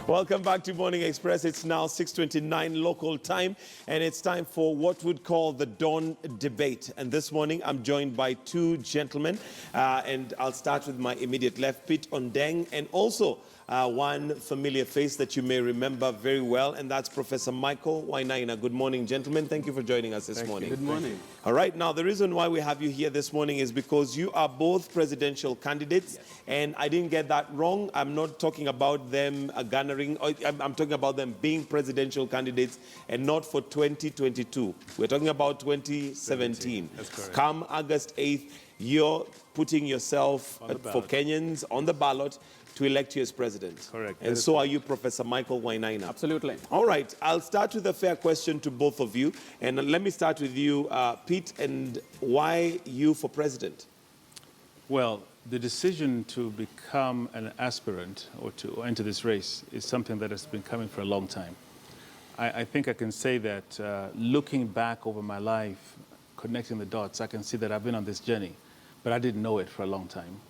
Welcome back to Morning Express. It's now 6:29 local time, and it's time for what we'd call the dawn debate. And this morning, I'm joined by two gentlemen, and I'll start with my immediate left, Pete Ondeng, and also one familiar face that you may remember very well, and that's Professor Michael Wainaina. Good morning, gentlemen. Thank you for joining us this morning. Good morning. All right. Now, the reason why we have you here this morning is because you are both presidential candidates, yes. And I didn't get that wrong. I'm not talking about them garnering. I'm talking about them being presidential candidates, and not for 2022. We're talking about 2017. That's correct. Come August 8th, you're putting yourself for Kenyans on the ballot to elect you as president. Correct. And so are you, Professor Michael Wainaina. Absolutely. All right. I'll start with a fair question to both of you. And let me start with you, Pete, and why you for president? Well, the decision to become an aspirant or to enter this race is something that has been coming for a long time. I think I can say that looking back over my life, connecting the dots, I can see that I've been on this journey, but I didn't know it for a long time.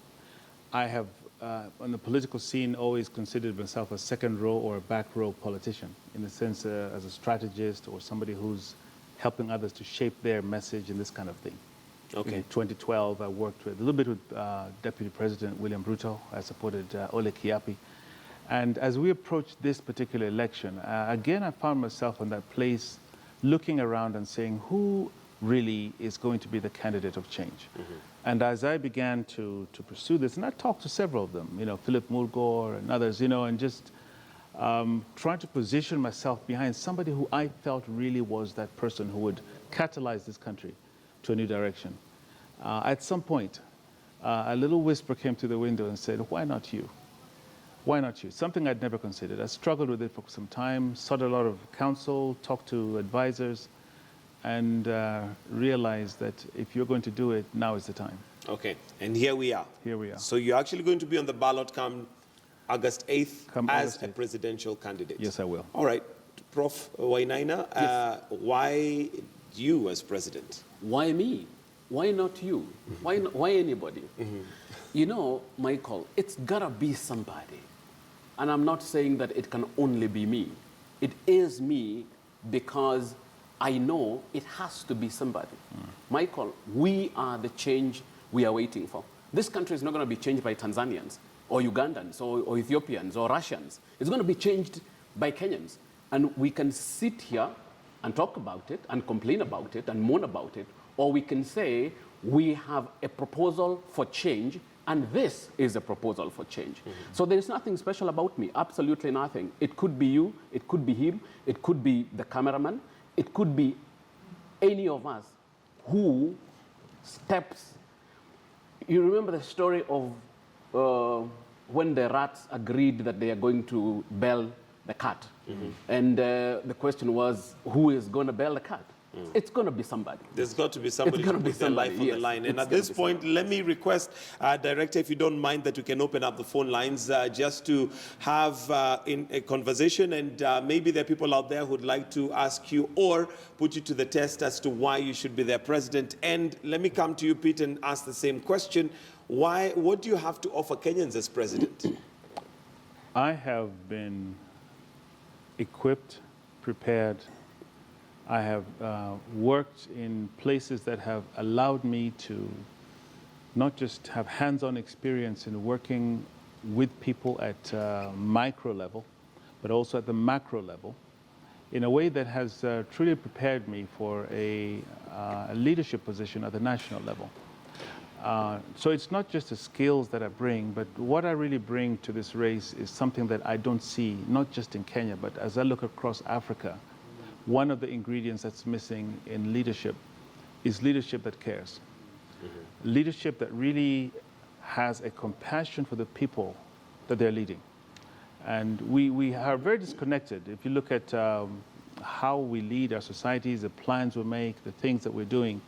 I have, on the political scene, always considered myself a second row or a back row politician, in the sense as a strategist or somebody who's helping others to shape their message and this kind of thing. Okay. In 2012, I worked with a little bit with Deputy President William Ruto. I supported Ole Kiapi. And as we approached this particular election, again, I found myself in that place looking around and saying, who really is going to be the candidate of change? Mm-hmm. And as I began to pursue this, and I talked to several of them, Philip Mulgore and others, and just trying to position myself behind somebody who I felt really was that person who would catalyze this country to a new direction. At some point, a little whisper came through the window and said, why not you? Why not you? Something I'd never considered. I struggled with it for some time, sought a lot of counsel, talked to advisors, and realized that if you're going to do it, now is the time. Okay, and here we are. Here we are. So you're actually going to be on the ballot come August 8th as a 8th. Presidential candidate. Yes, I will. All right, Prof. Wainaina, Yes. why you as president? Why me? Why not you? Mm-hmm. Why anybody? Mm-hmm. Michael, it's gotta be somebody. And I'm not saying that it can only be me. It is me because I know it has to be somebody. Michael, we are the change we are waiting for. This country is not going to be changed by Tanzanians or Ugandans or Ethiopians or Russians. It's going to be changed by Kenyans. And we can sit here and talk about it and complain about it and moan about it, or we can say we have a proposal for change, and this is a proposal for change. Mm-hmm. So there is nothing special about me, absolutely nothing. It could be you, it could be him, it could be the cameraman, it could be any of us who steps. You remember the story of when the rats agreed that they are going to bell the cat. Mm-hmm. And the question was, who is going to bell the cat? It's going to be somebody. There's got to be somebody to put their life on the line. And at this point, let me request, Director, if you don't mind, that you can open up the phone lines just to have in a conversation. And maybe there are people out there who'd like to ask you or put you to the test as to why you should be their president. And let me come to you, Pete, and ask the same question. What do you have to offer Kenyans as president? I have been equipped, prepared. I have worked in places that have allowed me to not just have hands-on experience in working with people at micro level, but also at the macro level, in a way that has truly prepared me for a leadership position at the national level. So it's not just the skills that I bring, but what I really bring to this race is something that I don't see, not just in Kenya, but as I look across Africa. One of the ingredients that's missing in leadership is leadership that cares. Mm-hmm. Leadership that really has a compassion for the people that they're leading. And we are very disconnected. If you look at how we lead our societies, the plans we make, the things that we're doing,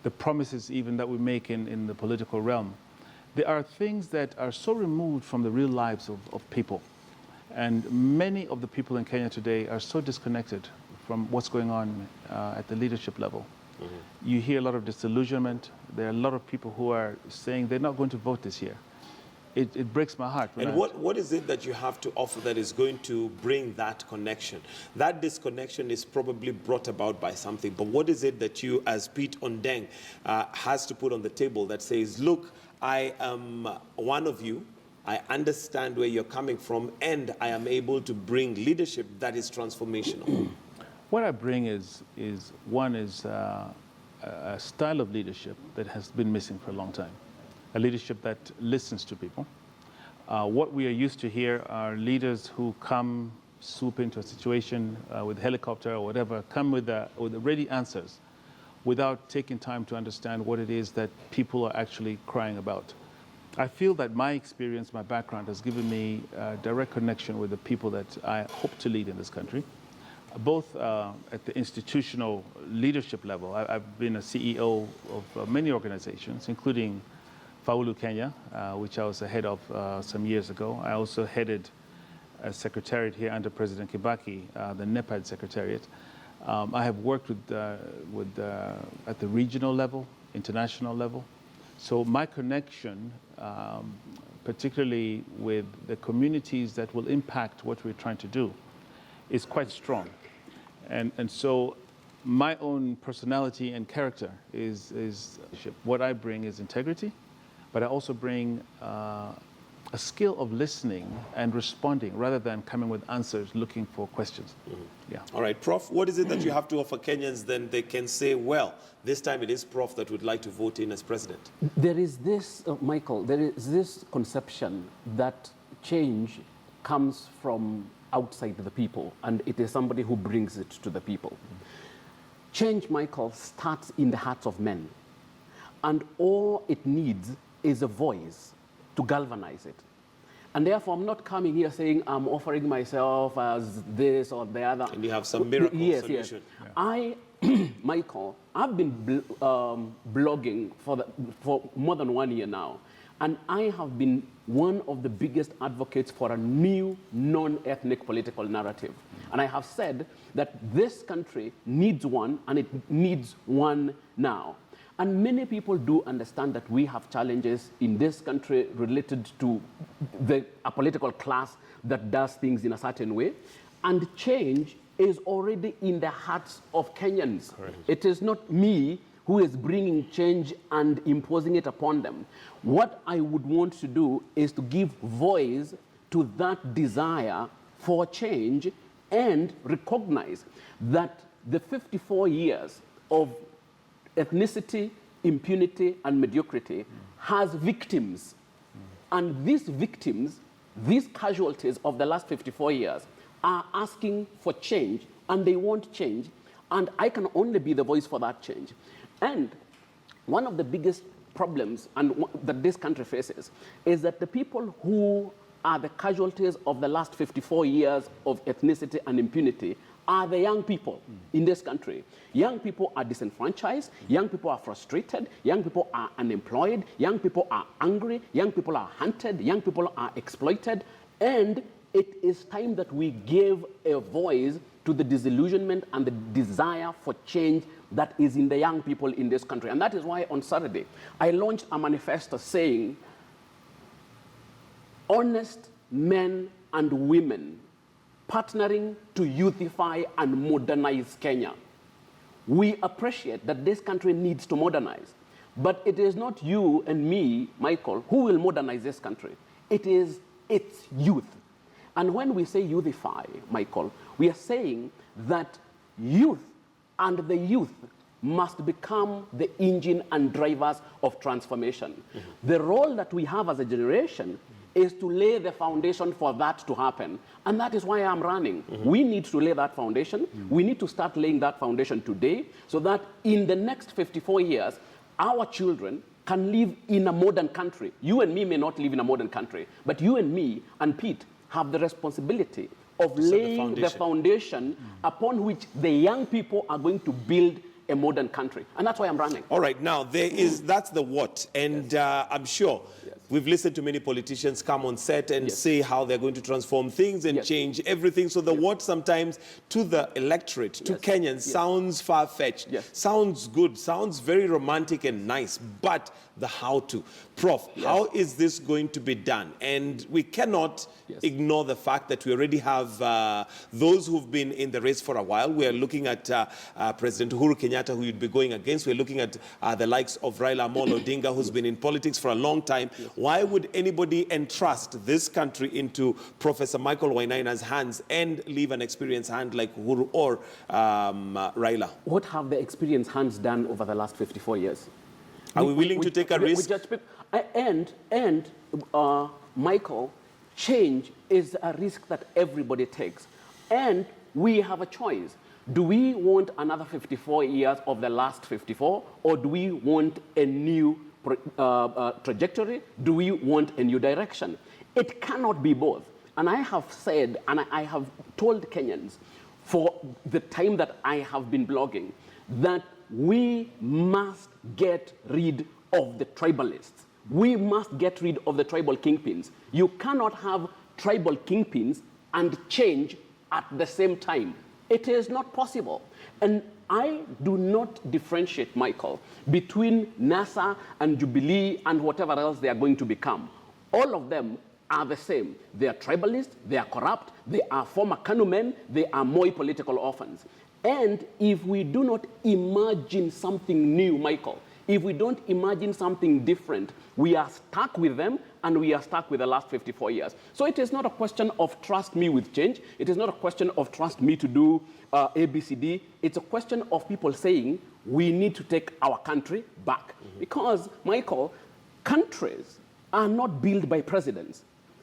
the promises even that we make in the political realm, there are things that are so removed from the real lives of people. And many of the people in Kenya today are so disconnected from what's going on at the leadership level. Mm-hmm. You hear a lot of disillusionment. There are a lot of people who are saying they're not going to vote this year. it breaks my heart. And what is it that you have to offer that is going to bring that connection? That disconnection is probably brought about by something, but what is it that you, as Pete Ondeng, has to put on the table that says, look, I am one of you, I understand where you're coming from, and I am able to bring leadership that is transformational? What I bring is one is a style of leadership that has been missing for a long time. A leadership that listens to people. What we are used to here are leaders who come, swoop into a situation with a helicopter or whatever, come with ready answers without taking time to understand what it is that people are actually crying about. I feel that my experience, my background has given me a direct connection with the people that I hope to lead in this country, both at the institutional leadership level. I've been a CEO of many organizations, including Faulu Kenya, which I was the head of some years ago. I also headed a secretariat here under President Kibaki, the NEPAD secretariat. I have worked at the regional level, international level. So my connection, particularly with the communities that will impact what we're trying to do, is quite strong. And so my own personality and character is what I bring is integrity, but I also bring a skill of listening and responding rather than coming with answers looking for questions. Yeah. All right, Prof, what is it that you have to offer Kenyans then they can say, well, this time it is Prof that would like to vote in as president? There is this, Michael, there is this conception that change comes from outside the people, and it is somebody who brings it to the people. Change, Michael, starts in the hearts of men, and all it needs is a voice to galvanize it. And therefore, I'm not coming here saying I'm offering myself as this or the other. And you have some miracle solution. Yes. Yeah. Michael, I've been blogging for more than 1 year now. And I have been one of the biggest advocates for a new non-ethnic political narrative. And I have said that this country needs one, and it needs one now. And many people do understand that we have challenges in this country related to a political class that does things in a certain way. And change is already in the hearts of Kenyans. Correct. It is not me who is bringing change and imposing it upon them. What I would want to do is to give voice to that desire for change and recognize that the 54 years of ethnicity, impunity, and mediocrity has victims. And these victims, these casualties of the last 54 years, are asking for change, and they want change, and I can only be the voice for that change. And one of the biggest problems that this country faces is that the people who are the casualties of the last 54 years of ethnicity and impunity are the young people in this country. Young people are disenfranchised, young people are frustrated, young people are unemployed, young people are angry, young people are hunted, young people are exploited, and it is time that we give a voice to the disillusionment and the desire for change that is in the young people in this country. And that is why on Saturday, I launched a manifesto saying, honest men and women partnering to youthify and modernize Kenya. We appreciate that this country needs to modernize, but it is not you and me, Michael, who will modernize this country. It is its youth. And when we say youthify, Michael, we are saying that youth and the youth must become the engine and drivers of transformation. The role that we have as a generation is to lay the foundation for that to happen. And that is why I'm running. We need to lay that foundation. We need to start laying that foundation today so that in the next 54 years, our children can live in a modern country. You and me may not live in a modern country, but you and me and Pete have the responsibility of laying the foundation upon which the young people are going to build a modern country. And that's why I'm running. All right, now that's the what. And I'm sure we've listened to many politicians come on set and say how they're going to transform things and change everything. So the word sometimes to the electorate, to Kenyans, sounds far-fetched, sounds good, sounds very romantic and nice, but the how-to. Prof, how is this going to be done? And we cannot ignore the fact that we already have those who've been in the race for a while. We are looking at President Uhuru Kenyatta, who you'd be going against. We're looking at the likes of Raila Amolo Odinga, who's been in politics for a long time. Why would anybody entrust this country into Professor Michael Wainaina's hands and leave an experienced hand like Uhuru or Raila? What have the experienced hands done over the last 54 years? Are we willing to take a risk? Michael, change is a risk that everybody takes. And we have a choice. Do we want another 54 years of the last 54, or do we want a new trajectory? Do we want a new direction? It cannot be both. And I have said, and I have told Kenyans for the time that I have been blogging, that we must get rid of the tribalists. We must get rid of the tribal kingpins. You cannot have tribal kingpins and change at the same time. It is not possible. And I do not differentiate, Michael, between NASA and Jubilee and whatever else they are going to become. All of them are the same. They are tribalists, they are corrupt, they are former Kanu men, they are Moi political orphans. And if we do not imagine something new, Michael, if we don't imagine something different, we are stuck with them, and we are stuck with the last 54 years. So it is not a question of trust me with change. It is not a question of trust me to do A, B, C, D. It's a question of people saying we need to take our country back. Because, Michael, countries are not built by presidents.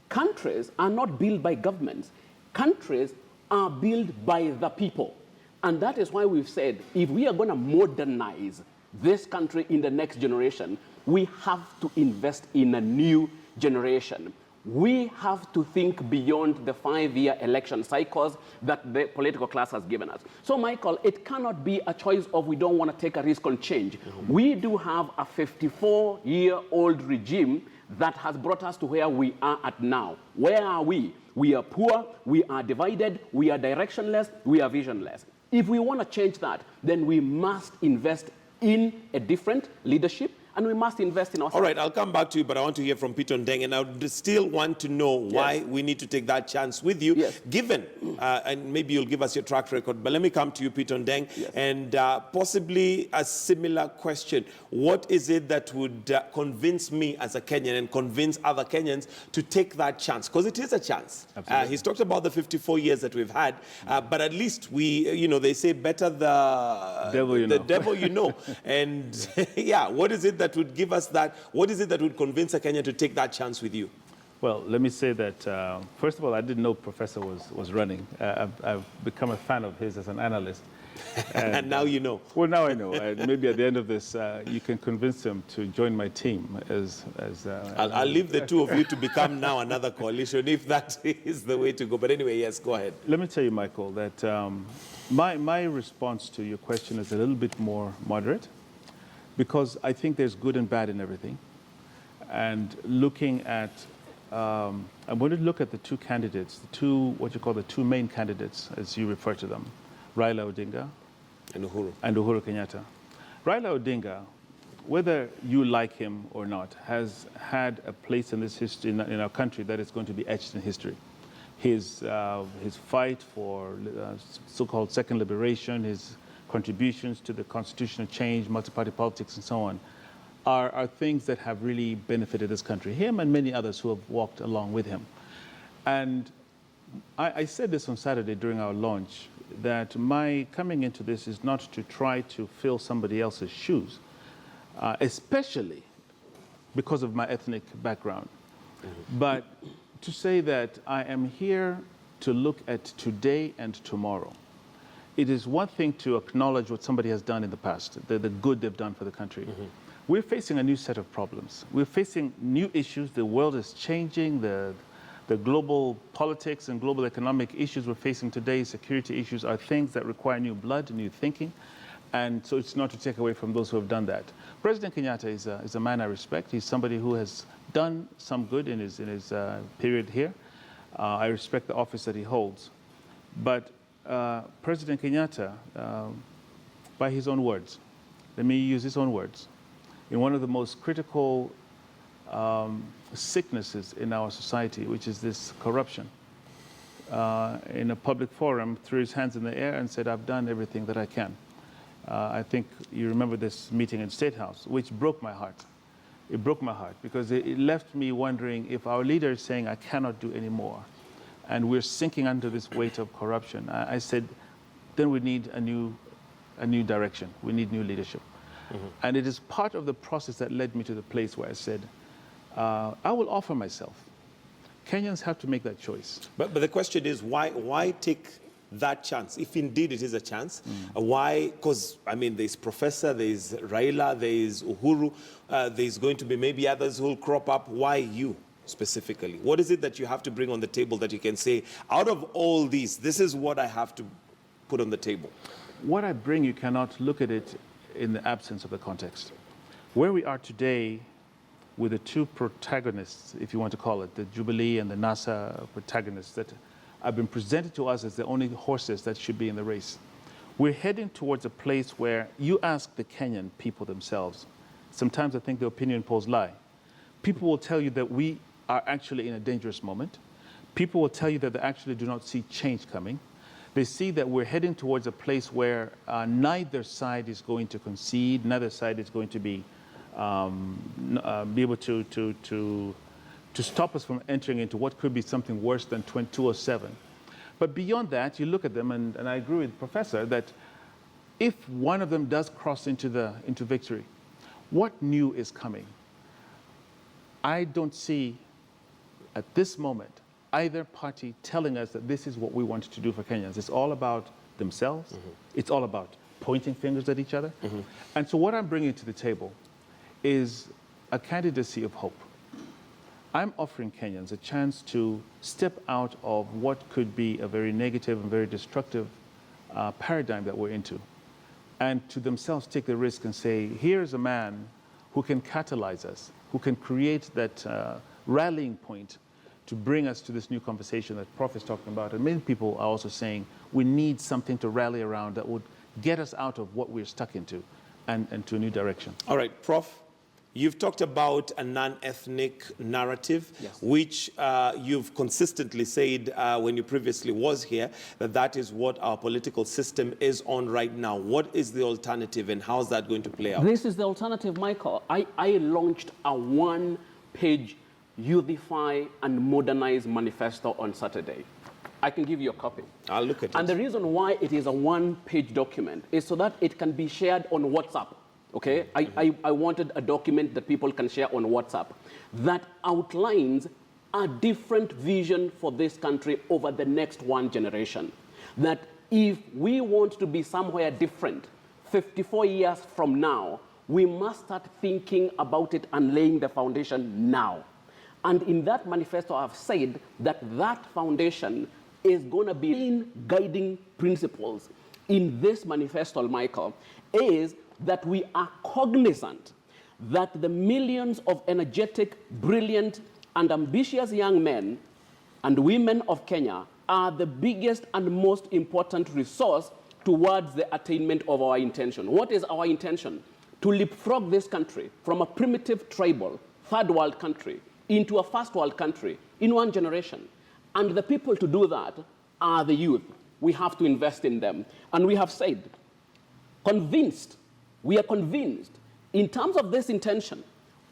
Countries are not built by governments. Countries are built by the people. And that is why we've said, if we are going to modernize this country in the next generation, we have to invest in a new generation. We have to think beyond the 5-year election cycles that the political class has given us. So, Michael, it cannot be a choice of we don't want to take a risk on change. We do have a 54-year-old regime that has brought us to where we are at now. Where are we? We are poor, we are divided, we are directionless, we are visionless. If we want to change that, then we must invest in a different leadership, and we must invest in ourselves. All right, I'll come back to you, but I want to hear from Peter Ndeng, and I would still want to know why we need to take that chance with you, given, and maybe you'll give us your track record, but let me come to you, Peter Ndeng, and possibly a similar question. What is it that would convince me as a Kenyan and convince other Kenyans to take that chance? Because it is a chance. He's talked about the 54 years that we've had, but at least we, you know, they say better the devil you know. And yeah, what is it that would give us that? What is it that would convince a Kenyan to take that chance with you? Well, let me say that, first of all, I didn't know Professor was running. I've become a fan of his as an analyst. And now you know. Well, now I know. Maybe at the end of this, you can convince him to join my team. I'll leave the two of you to become now another coalition, if that is the way to go. But anyway, yes, go ahead. Let me tell you, Michael, that my response to your question is a little bit more moderate, because I think there's good and bad in everything. And looking at, I'm going to look at the two candidates, what you call the two main candidates, as you refer to them, Raila Odinga and Uhuru Kenyatta. Raila Odinga, whether you like him or not, has had a place in this history, in our country, that is going to be etched in history. His fight for so-called second liberation, his contributions to the constitutional change, multi-party politics, and so on, are things that have really benefited this country. Him and many others who have walked along with him. And I said this on Saturday during our launch, that my coming into this is not to try to fill somebody else's shoes, especially because of my ethnic background, but to say that I am here to look at today and tomorrow. It is one thing to acknowledge what somebody has done in the past, the good they've done for the country. We're facing a new set of problems. We're facing new issues. The world is changing. The global politics and global economic issues we're facing today, security issues, are things that require new blood, new thinking. And so it's not to take away from those who have done that. President Kenyatta is a man I respect. He's somebody who has done some good in his period here. I respect the office that he holds. But President Kenyatta, by his own words, let me use his own words, in one of the most critical sicknesses in our society, which is this corruption, in a public forum, threw his hands in the air and said, I've done everything that I can. I think you remember this meeting in State House, which broke my heart. It broke my heart because it left me wondering if our leader is saying, I cannot do any more, and we're sinking under this weight of corruption. I said, then we need a new direction. We need new leadership. Mm-hmm. And it is part of the process that led me to the place where I said, I will offer myself. Kenyans have to make that choice. But the question is, why take that chance, if indeed it is a chance? Why? Because, I mean, there's Professor, there's Raila, there's Uhuru, there's going to be maybe others who will crop up. Why you specifically? What is it that you have to bring on the table that you can say, out of all these, this is what I have to put on the table? What I bring, you cannot look at it in the absence of the context. Where we are today with the two protagonists, if you want to call it, the Jubilee and the NASA protagonists that have been presented to us as the only horses that should be in the race. We're heading towards a place where you ask the Kenyan people themselves. Sometimes I think the opinion polls lie. People will tell you that we are actually in a dangerous moment. People will tell you that they actually do not see change coming. They see that we're heading towards a place where neither side is going to concede, neither side is going to be able to stop us from entering into what could be something worse than 2007. But beyond that, you look at them, and I agree with the Professor that if one of them does cross into victory, what new is coming? I don't see at this moment either party telling us that this is what we want to do for Kenyans. It's all about themselves. Mm-hmm. It's all about pointing fingers at each other. Mm-hmm. And so what I'm bringing to the table is a candidacy of hope. I'm offering Kenyans a chance to step out of what could be a very negative and very destructive paradigm that we're into, and to themselves take the risk and say, here's a man who can catalyze us, who can create that rallying point to bring us to this new conversation that Prof is talking about. And many people are also saying we need something to rally around that would get us out of what we're stuck into and to a new direction. All right, Prof, you've talked about a non-ethnic narrative, yes, which you've consistently said when you previously was here, that is what our political system is on right now. What is the alternative, and how's that going to play out? This is the alternative, Michael. I launched a one-page Youthify and Modernize manifesto on Saturday. I can give you a copy. I'll look at it. And the reason why it is a one-page document is so that it can be shared on WhatsApp. Okay, I wanted a document that people can share on WhatsApp that outlines a different vision for this country over the next one generation. That if we want to be somewhere different 54 years from now, we must start thinking about it and laying the foundation now. And in that manifesto, I've said that that foundation is going to be in guiding principles in this manifesto, Michael, is that we are cognizant that the millions of energetic, brilliant, and ambitious young men and women of Kenya are the biggest and most important resource towards the attainment of our intention. What is our intention? To leapfrog this country from a primitive, tribal, third world country into a first world country in one generation. And the people to do that are the youth. We have to invest in them. And we have said, we are convinced, in terms of this intention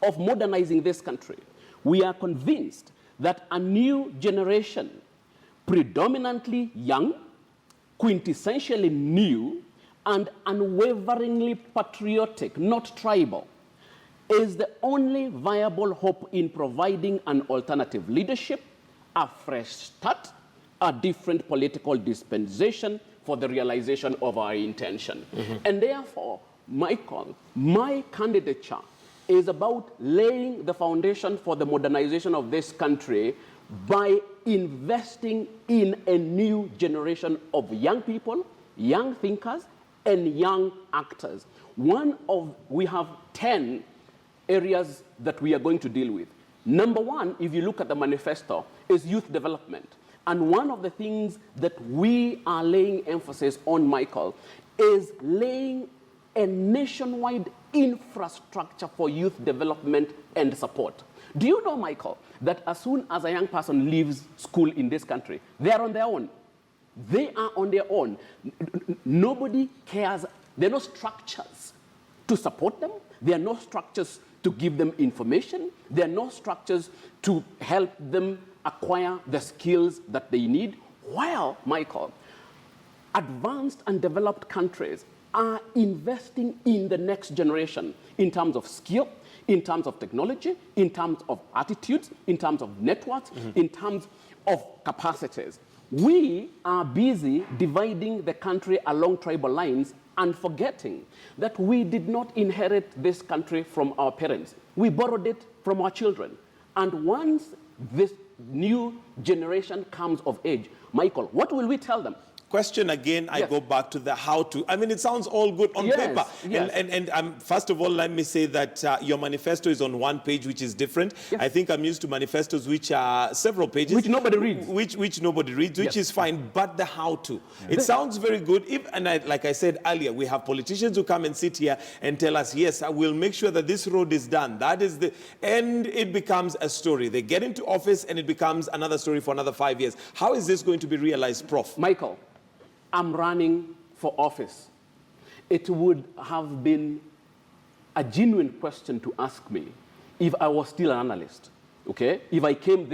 of modernizing this country, we are convinced that a new generation, predominantly young, quintessentially new, and unwaveringly patriotic, not tribal, is the only viable hope in providing an alternative leadership, a fresh start, a different political dispensation for the realization of our intention. Mm-hmm. And therefore, Michael, my candidature is about laying the foundation for the modernization of this country by investing in a new generation of young people, young thinkers, and young actors. We have 10 areas that we are going to deal with. Number one, if you look at the manifesto, is youth development. And one of the things that we are laying emphasis on, Michael, is laying a nationwide infrastructure for youth development and support. Do you know, Michael, that as soon as a young person leaves school in this country, they are on their own. They are on their own. Nobody cares. There are no structures to support them. There are no structures to give them information. There are no structures to help them acquire the skills that they need. While, Michael, advanced and developed countries are investing in the next generation in terms of skill, in terms of technology, in terms of attitudes, in terms of networks, in terms of capacities. We are busy dividing the country along tribal lines and forgetting that we did not inherit this country from our parents. We borrowed it from our children. And once this new generation comes of age, Michael, what will we tell them? Question again, I go back to the how to. I mean, it sounds all good on paper. Yes. And first of all, let me say that your manifesto is on one page, which is different. Yes. I think I'm used to manifestos which are several pages. Which nobody reads. Which nobody reads, which is fine. But the how to. It sounds very good. Like I said earlier, we have politicians who come and sit here and tell us, yes, I will make sure that this road is done. That is and it becomes a story. They get into office and it becomes another story for another 5 years. How is this going to be realized, Prof? Michael, I'm running for office. It would have been a genuine question to ask me if I was still an analyst, okay? If I came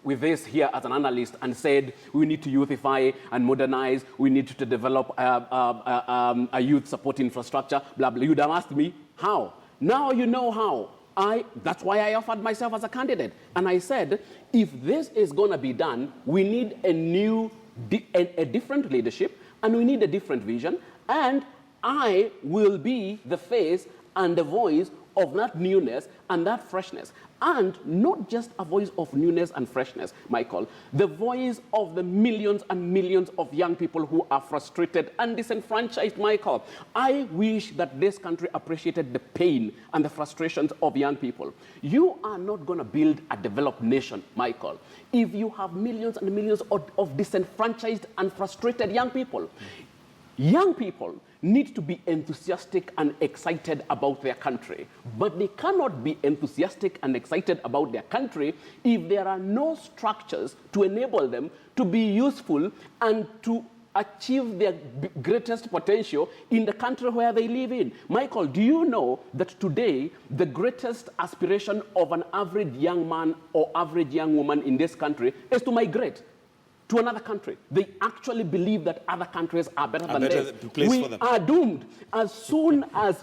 with this here as an analyst and said, we need to youthify and modernize, we need to develop a youth support infrastructure, blah, blah. You'd have asked me, how? Now you know how. That's why I offered myself as a candidate. And I said, if this is gonna be done, we need a different leadership, and we need a different vision, and I will be the face and the voice of that newness and that freshness. And not just a voice of newness and freshness, Michael, the voice of the millions and millions of young people who are frustrated and disenfranchised, Michael. I wish that this country appreciated the pain and the frustrations of young people. You are not going to build a developed nation, Michael, if you have millions and millions of disenfranchised and frustrated young people. Young people need to be enthusiastic and excited about their country, but they cannot be enthusiastic and excited about their country if there are no structures to enable them to be useful and to achieve their greatest potential in the country where they live in. Michael, do you know that today the greatest aspiration of an average young man or average young woman in this country is to migrate to another country? They actually believe that other countries are better than theirs. We are doomed. As soon as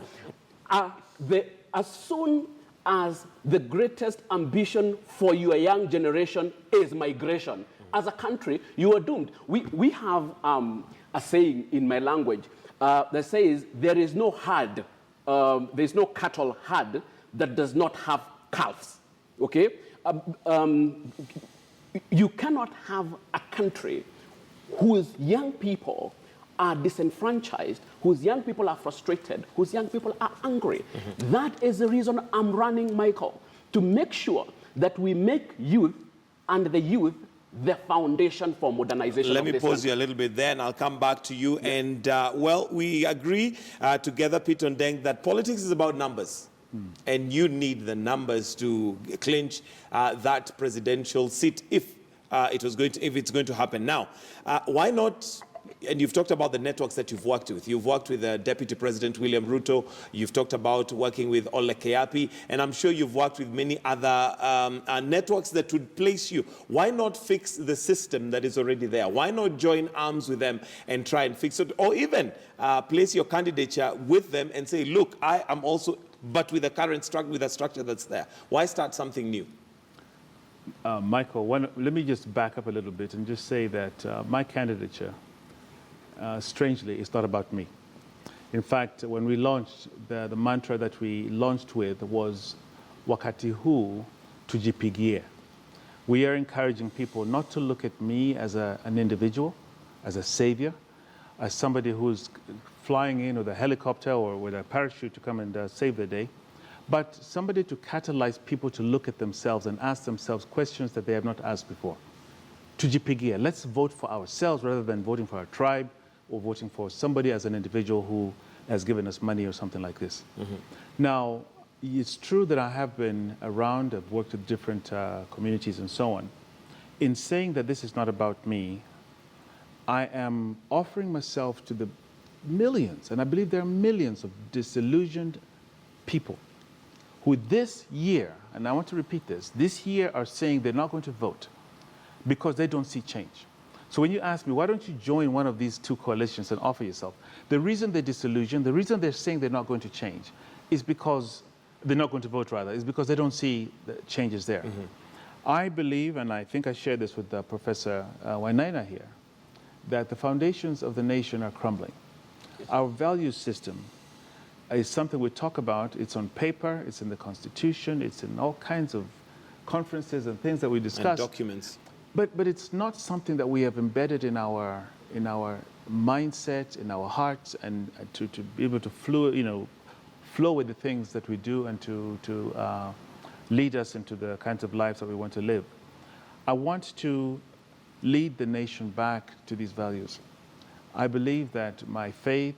the greatest ambition for your young generation is migration, as a country, you are doomed. We have a saying in my language that says there is no cattle herd that does not have calves. Okay. You cannot have a country whose young people are disenfranchised, whose young people are frustrated, whose young people are angry. That is the reason I'm running, Michael, to make sure that we make youth and the youth the foundation for modernization. Let me pause you a little bit there, and I'll come back to you. Yeah. And, we agree together, Peter and Deng, that politics is about numbers. And you need the numbers to clinch that presidential seat if it's going to happen. Now, why not? And you've talked about the networks that you've worked with. You've worked with Deputy President William Ruto. You've talked about working with Ole Keapi. And I'm sure you've worked with many other networks that would place you. Why not fix the system that is already there? Why not join arms with them and try and fix it? Or even place your candidature with them and say, look, I am also, but with the current structure that's there. Why start something new? Michael, let me just back up a little bit and just say that my candidature, strangely, it's not about me. In fact, when we launched, the mantra that we launched with was Wakati huu tujipigie. We are encouraging people not to look at me as an individual, as a savior, as somebody who's flying in with a helicopter or with a parachute to come and save the day, but somebody to catalyze people to look at themselves and ask themselves questions that they have not asked before. Tujipigia, let's vote for ourselves rather than voting for our tribe or voting for somebody as an individual who has given us money or something like this. Now, it's true that I have been around, I've worked with different communities and so on. In saying that this is not about me, I am offering myself to the millions, and I believe there are millions of disillusioned people who this year, and I want to repeat this year are saying they're not going to vote because they don't see change. So when you ask me, why don't you join one of these two coalitions and offer yourself? The reason they're disillusioned, the reason they're saying they're not going to change is because, they're not going to vote rather, is because they don't see the changes there. I believe, and I think I shared this with Professor Wainaina here, that the foundations of the nation are crumbling. Our value system is something we talk about. It's on paper, it's in the Constitution, it's in all kinds of conferences and things that we discuss. And documents. But it's not something that we have embedded in our mindset, in our hearts, and to be able to flow with the things that we do and to lead us into the kinds of lives that we want to live. I want to lead the nation back to these values. I believe that my faith,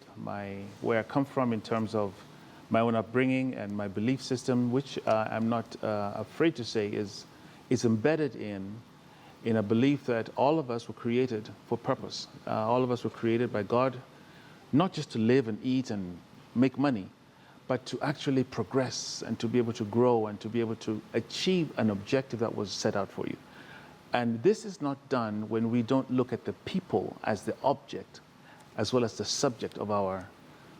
where I come from in terms of my own upbringing and my belief system, which I'm not afraid to say is embedded in a belief that all of us were created for purpose. All of us were created by God, not just to live and eat and make money, but to actually progress and to be able to grow and to be able to achieve an objective that was set out for you. And this is not done when we don't look at the people as the object, as well as the subject of our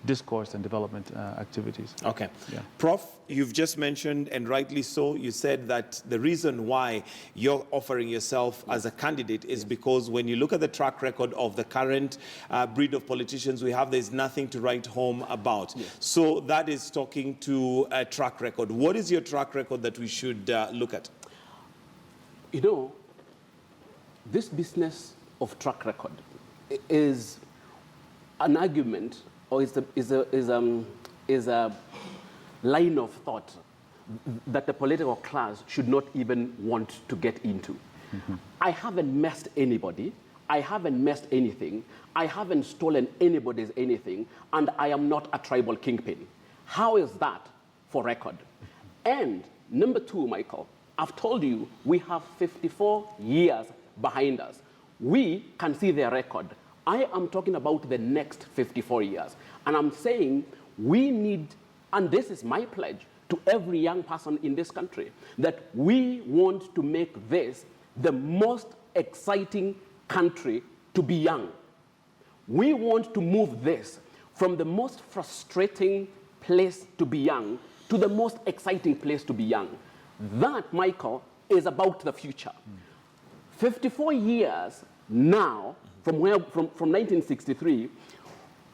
discourse and development activities. Okay. Yeah. Prof, you've just mentioned, and rightly so, you said that the reason why you're offering yourself as a candidate is because when you look at the track record of the current breed of politicians we have, there's nothing to write home about. Yes. So that is talking to a track record. What is your track record that we should look at? You know, this business of track record is an argument, or is a line of thought that the political class should not even want to get into. I haven't messed anybody. I haven't messed anything. I haven't stolen anybody's anything, and I am not a tribal kingpin. How is that for record? And number two, Michael, I've told you we have 54 years behind us. We can see their record. I am talking about the next 54 years. And I'm saying we need, and this is my pledge to every young person in this country, that we want to make this the most exciting country to be young. We want to move this from the most frustrating place to be young to the most exciting place to be young. That, Michael, is about the future. 54 years now, from 1963,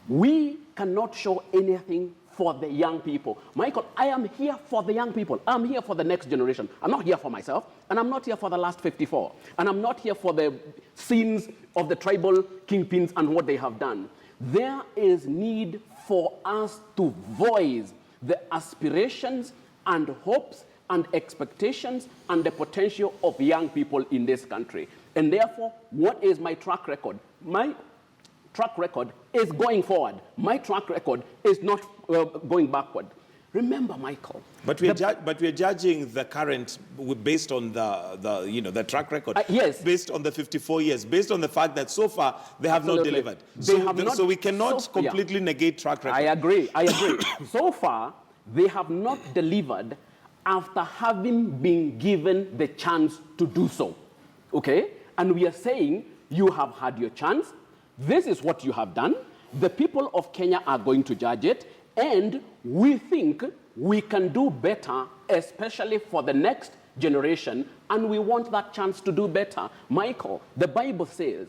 we cannot show anything for the young people. Michael, I am here for the young people. I'm here for the next generation. I'm not here for myself, and I'm not here for the last 54. And I'm not here for the sins of the tribal kingpins and what they have done. There is need for us to voice the aspirations and hopes and expectations and the potential of young people in this country. And therefore, what is my track record? My track record is going forward. My track record is not going backward. Remember, Michael. But we are judging the current based on the track record. Yes. Based on the 54 years, based on the fact that so far they have not delivered. So we cannot completely negate track record. I agree. So far, they have not delivered after having been given the chance to do so. Okay? And we are saying, you have had your chance. This is what you have done. The people of Kenya are going to judge it. And we think we can do better, especially for the next generation. And we want that chance to do better. Michael, the Bible says,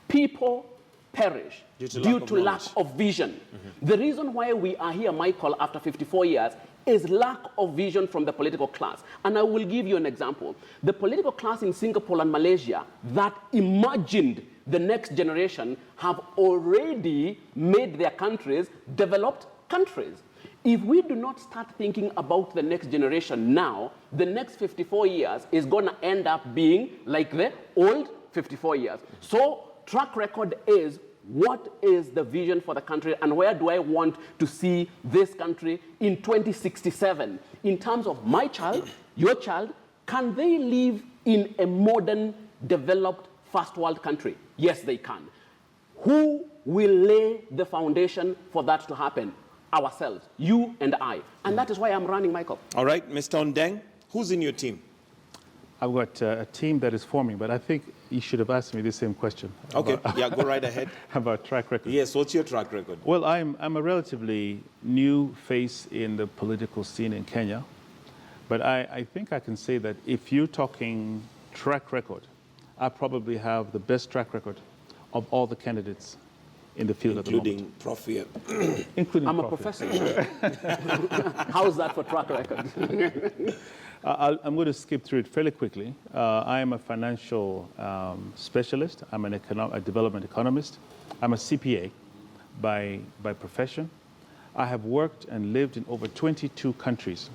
people perish due to lack of vision. Mm-hmm. The reason why we are here, Michael, after 54 years, is lack of vision from the political class. And I will give you an example. The political class in Singapore and Malaysia that imagined the next generation have already made their countries developed countries. If we do not start thinking about the next generation now, the next 54 years is going to end up being like the old 54 years. So track record is, what is the vision for the country and where do I want to see this country in 2067? In terms of my child, your child, can they live in a modern, developed, first world country? Yes, they can. Who will lay the foundation for that to happen? Ourselves, you and I. And that is why I'm running, Michael. All right, Mr. Ondeng, who's in your team? I've got a team that is forming, but I think you should have asked me the same question. Okay, yeah, go right ahead. About track record. Yes, what's your track record? Well, I'm a relatively new face in the political scene in Kenya, but I think I can say that if you're talking track record, I probably have the best track record of all the candidates in the field including at the moment. Prof. Including I'm Prof. a professor. How's that for track record? I'm going to skip through it fairly quickly. I am a financial specialist. I'm a development economist. I'm a CPA by profession. I have worked and lived in over 22 countries,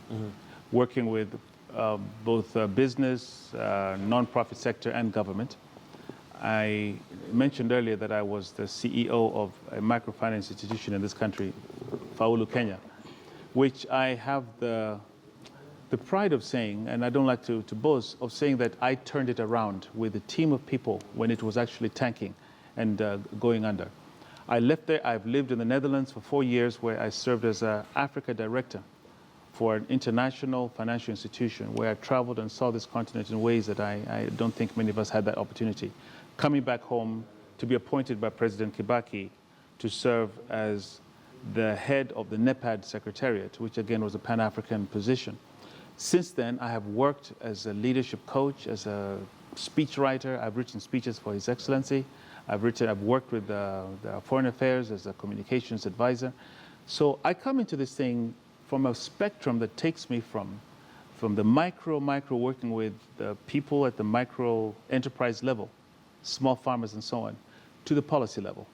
working with both business, non-profit sector, and government. I mentioned earlier that I was the CEO of a microfinance institution in this country, Faulu, Kenya, which I have the pride of saying, and I don't like to boast, of saying that I turned it around with a team of people when it was actually tanking and going under. I left there. I've lived in the Netherlands for 4 years, where I served as an Africa director for an international financial institution, where I traveled and saw this continent in ways that I don't think many of us had that opportunity. Coming back home to be appointed by President Kibaki to serve as the head of the NEPAD Secretariat, which again was a Pan-African position. Since then, I have worked as a leadership coach, as a speechwriter. I've written speeches for His Excellency. I've worked with the Foreign Affairs as a communications advisor. So I come into this thing from a spectrum that takes me from the micro working with the people at the micro enterprise level, small farmers and so on, to the policy level.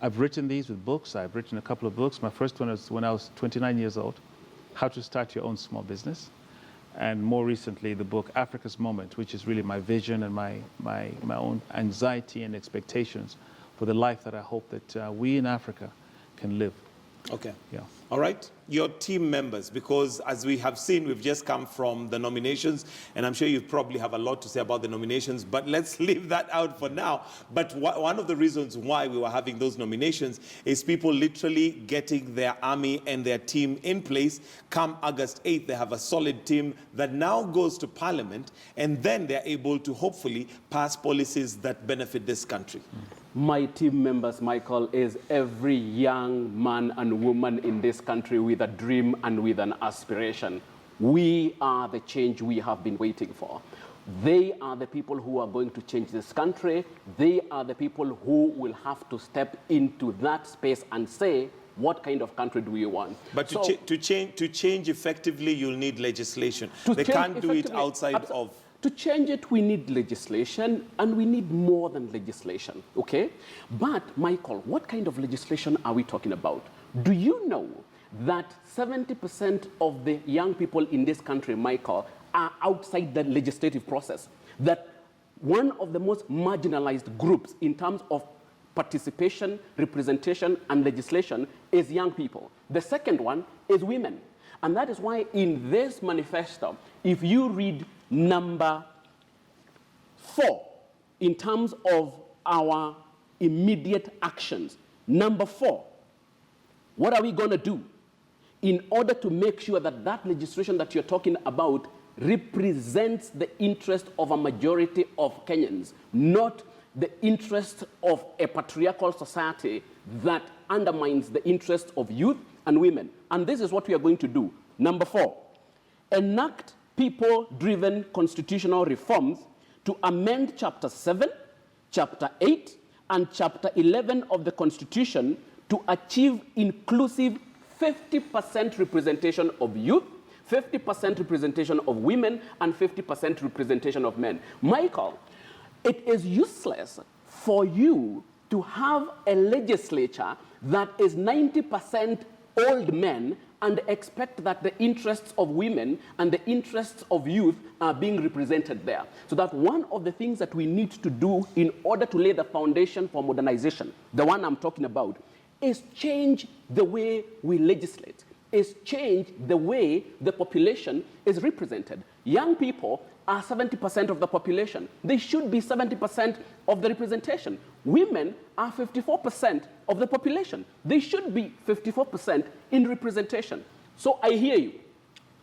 I've written these with books. I've written a couple of books. My first one was when I was 29 years old, How to Start Your Own Small Business. And more recently, the book Africa's Moment, which is really my vision and my own anxiety and expectations for the life that I hope that we in Africa can live. Okay. Yeah. All right. Your team members, because as we have seen, we've just come from the nominations, and I'm sure you probably have a lot to say about the nominations, but let's leave that out for now. But one of the reasons why we were having those nominations is people literally getting their army and their team in place. Come August 8th, they have a solid team that now goes to Parliament, and then they're able to hopefully pass policies that benefit this country. My team members, Michael, is every young man and woman in this country with a dream and with an aspiration. We are the change we have been waiting for. They are the people who are going to change this country. They are the people who will have to step into that space and say, what kind of country do we want? But to change effectively, you'll need legislation. They can't do it outside of... To change it, we need legislation, and we need more than legislation, okay? But, Michael, what kind of legislation are we talking about? Do you know that 70% of the young people in this country, Michael, are outside the legislative process? That one of the most marginalized groups in terms of participation, representation, and legislation is young people. The second one is women. And that is why in this manifesto, if you read number 4, in terms of our immediate actions, number 4, what are we going to do in order to make sure that that legislation that you're talking about represents the interest of a majority of Kenyans, not the interest of a patriarchal society that undermines the interests of youth and women. And this is what we are going to do. Number 4, enact people-driven constitutional reforms to amend Chapter 7, Chapter 8, and Chapter 11 of the Constitution to achieve inclusive 50% representation of youth, 50% representation of women, and 50% representation of men. Michael, It is useless for you to have a legislature that is 90% old men and expect that the interests of women and the interests of youth are being represented there. So that one of the things that we need to do in order to lay the foundation for modernization, the one I'm talking about, is change the way we legislate, is change the way the population is represented. Young people are 70% of the population. They should be 70% of the representation. Women are 54% of the population. They should be 54% in representation. So I hear you.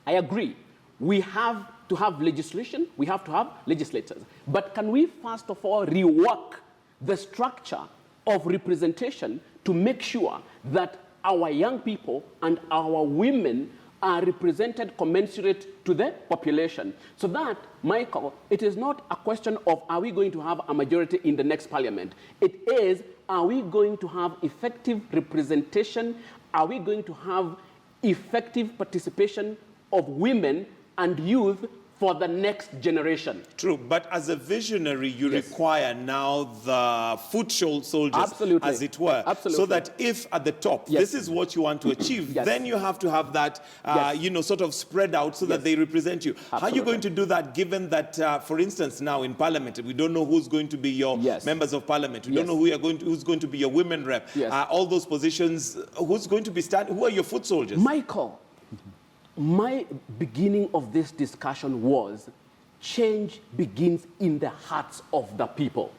I agree. We have to have legislation. We have to have legislators. But can we first of all rework the structure of representation to make sure that our young people and our women are represented commensurate to the population? So that, Michael, it is not a question of are we going to have a majority in the next parliament. It is, are we going to have effective representation? Are we going to have effective participation of women and youth for the next generation? True, but as a visionary, you require now the foot soldiers, Absolutely. as it were, Absolutely. so that if at the top, this is what you want to achieve, then you have to have that, you know, sort of spread out so that they represent you. How are you going to do that, given that, for instance, now in Parliament, we don't know who's going to be your members of Parliament, we don't know who's going to be your women rep, all those positions, who's going to be who are your foot soldiers? Michael, my beginning of this discussion was change begins in the hearts of the people.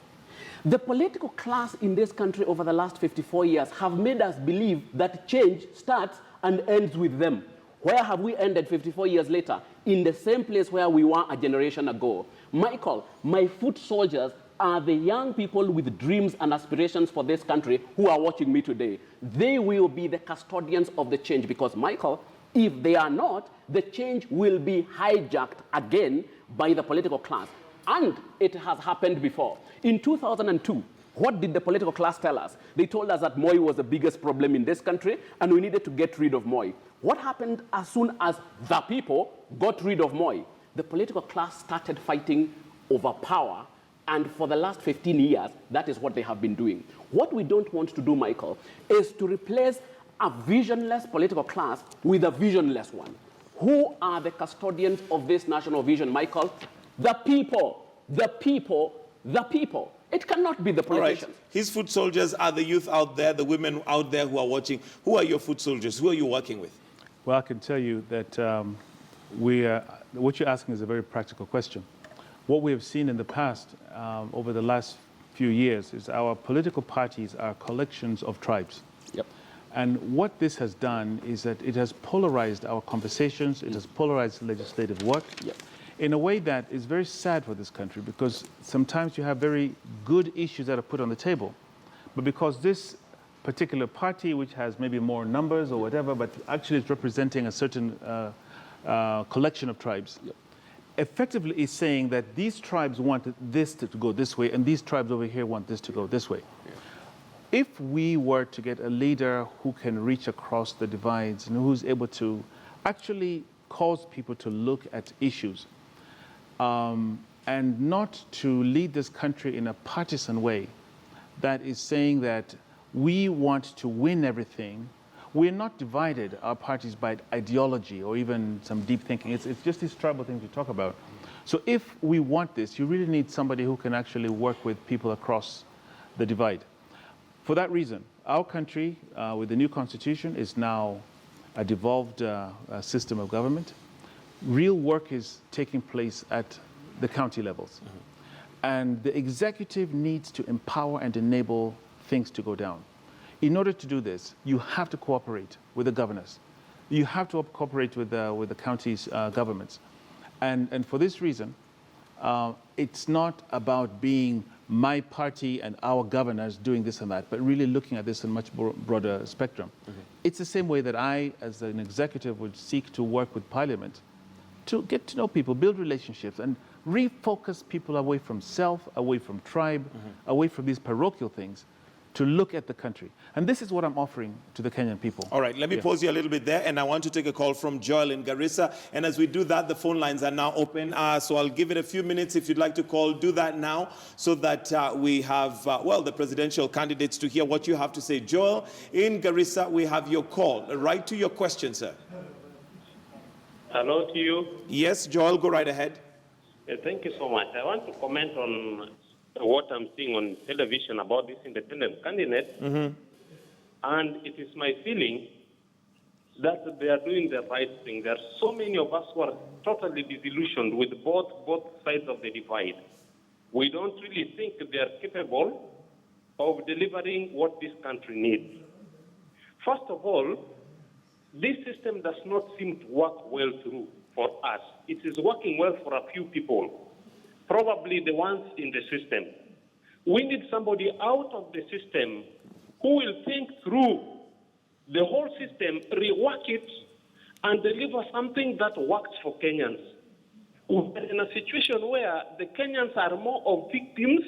The political class in this country over the last 54 years have made us believe that change starts and ends with them. Where have we ended 54 years later? In the same place where we were a generation ago. Michael, my foot soldiers are the young people with dreams and aspirations for this country who are watching me today. They will be the custodians of the change because, Michael, if they are not, the change will be hijacked again by the political class. And it has happened before. In 2002, what did the political class tell us? They told us that Moi was the biggest problem in this country and we needed to get rid of Moi. What happened as soon as the people got rid of Moi? The political class started fighting over power, and for the last 15 years, that is what they have been doing. What we don't want to do, Michael, is to replace a visionless political class with a visionless one. Who are the custodians of this national vision, Michael? The people, the people, the people. It cannot be the politicians. All right. His foot soldiers are the youth out there, the women out there who are watching. Who are your foot soldiers? Who are you working with? Well, I can tell you that what you're asking is a very practical question. What we have seen in the past, over the last few years, is our political parties are collections of tribes. Yep. And what this has done is that it has polarized our conversations, it has polarized legislative work in a way that is very sad for this country, because sometimes you have very good issues that are put on the table. But because this particular party, which has maybe more numbers or whatever, but actually is representing a certain collection of tribes, effectively is saying that these tribes want this to go this way and these tribes over here want this to go this way. If we were to get a leader who can reach across the divides and who's able to actually cause people to look at issues and not to lead this country in a partisan way, that is saying that we want to win everything. We're not divided, our parties, by ideology or even some deep thinking. It's just these tribal things we talk about. So if we want this, you really need somebody who can actually work with people across the divide. For that reason, our country, with the new constitution, is now a devolved system of government. Real work is taking place at the county levels. And the executive needs to empower and enable things to go down. In order to do this, you have to cooperate with the governors. You have to cooperate with the county's governments. And for this reason, it's not about being my party and our governors doing this and that, but really looking at this in a much broader spectrum. It's the same way that I, as an executive, would seek to work with Parliament to get to know people, build relationships, and refocus people away from self, away from tribe, away from these parochial things, to look at the country. And this is what I'm offering to the Kenyan people. All right, let me pause you a little bit there, and I want to take a call from Joel in Garissa. And as we do that, the phone lines are now open. So I'll give it a few minutes. If you'd like to call, do that now so that we have, the presidential candidates to hear what you have to say. Joel in Garissa, we have your call. Right to your question, sir. Hello to you. Yes, Joel, go right ahead. Thank you so much. I want to comment on what I'm seeing on television about this independent candidate. Mm-hmm. And it is my feeling that they are doing the right thing. There are so many of us who are totally disillusioned with both sides of the divide. We don't really think they are capable of delivering what this country needs. First of all, this system does not seem to work well through for us. It is working well for a few people, probably the ones in the system. We need somebody out of the system who will think through the whole system, rework it, and deliver something that works for Kenyans. We're in a situation where the Kenyans are more of victims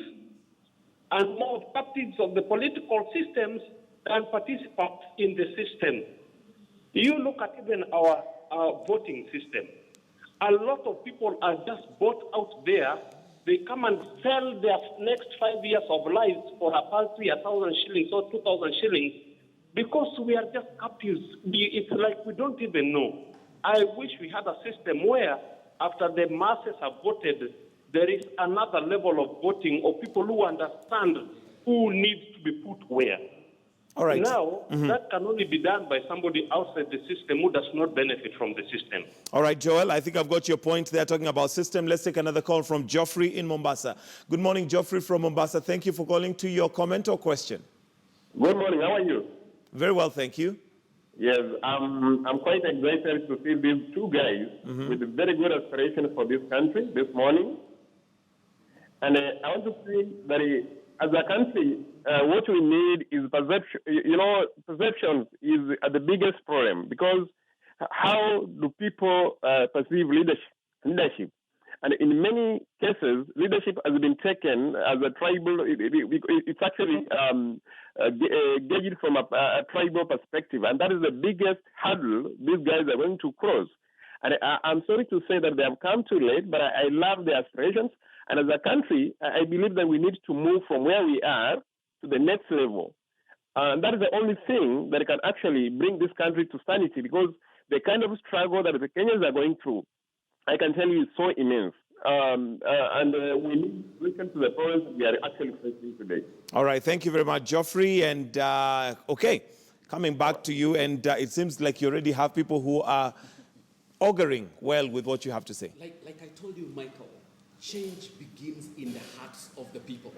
and more of captives of the political systems than participants in the system. You look at even our voting system. A lot of people are just bought out there. They come and sell their next 5 years of lives for a paltry 1,000 shillings or 2,000 shillings because we are just captives. It's like we don't even know. I wish we had a system where after the masses have voted, there is another level of voting of people who understand who needs to be put where. All right. Now, that can only be done by somebody outside the system who does not benefit from the system. All right, Joel, I think I've got your point there talking about system. Let's take another call from Geoffrey in Mombasa. Good morning, Geoffrey from Mombasa. Thank you for calling. To your comment or question. Good morning. How are you? Very well, thank you. Yes, I'm quite excited to see these two guys with very good aspirations for this country this morning. And I want to say that as a country, what we need is perception. Perception is the biggest problem because how do people perceive leadership? And in many cases, leadership has been taken as a tribal. It's actually gauged from a tribal perspective, and that is the biggest hurdle these guys are going to cross. And I'm sorry to say that they have come too late, but I love their aspirations. And as a country, I believe that we need to move from where we are to the next level. And that is the only thing that can actually bring this country to sanity, because the kind of struggle that the Kenyans are going through, I can tell you, is so immense. We need to listen to the problems that we are actually facing today. All right, thank you very much, Geoffrey. And coming back to you, and it seems like you already have people who are auguring well with what you have to say. Like I told you, Michael, change begins in the hearts of the people.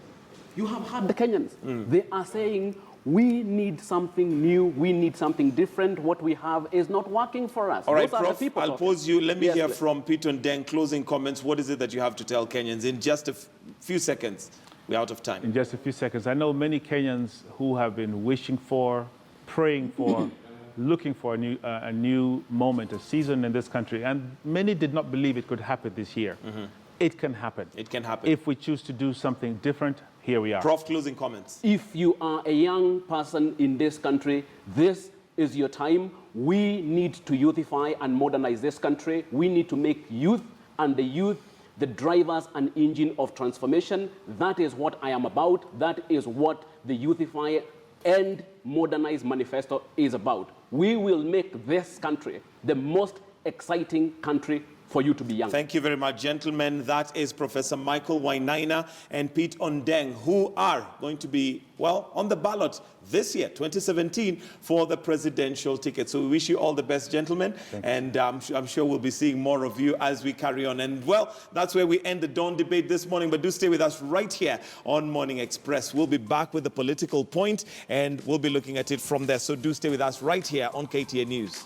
You have heard the Kenyans. They are saying, we need something new, we need something different. What we have is not working for us. All right, Those are the Prof, people I'll talking. pause you. Let me Yes, hear please. from Peter and Deng. Closing comments. What is it that you have to tell Kenyans in just a few seconds? We're out of time. In just a few seconds, I know many Kenyans who have been wishing for, praying for, looking for a new moment, a season in this country, and many did not believe it could happen this year. It can happen. It can happen. If we choose to do something different, here we are. Prof, closing comments. If you are a young person in this country, this is your time. We need to youthify and modernize this country. We need to make youth and the youth the drivers and engine of transformation. That is what I am about. That is what the Youthify and Modernize Manifesto is about. We will make this country the most exciting country for you to be young. Thank you very much, gentlemen. That is Professor Michael Wainaina and Pete Ondeng, who are going to be, on the ballot this year, 2017, for the presidential ticket. So we wish you all the best, gentlemen. And I'm sure we'll be seeing more of you as we carry on. And, that's where we end the Dawn debate this morning. But do stay with us right here on Morning Express. We'll be back with the political point, and we'll be looking at it from there. So do stay with us right here on KTN News.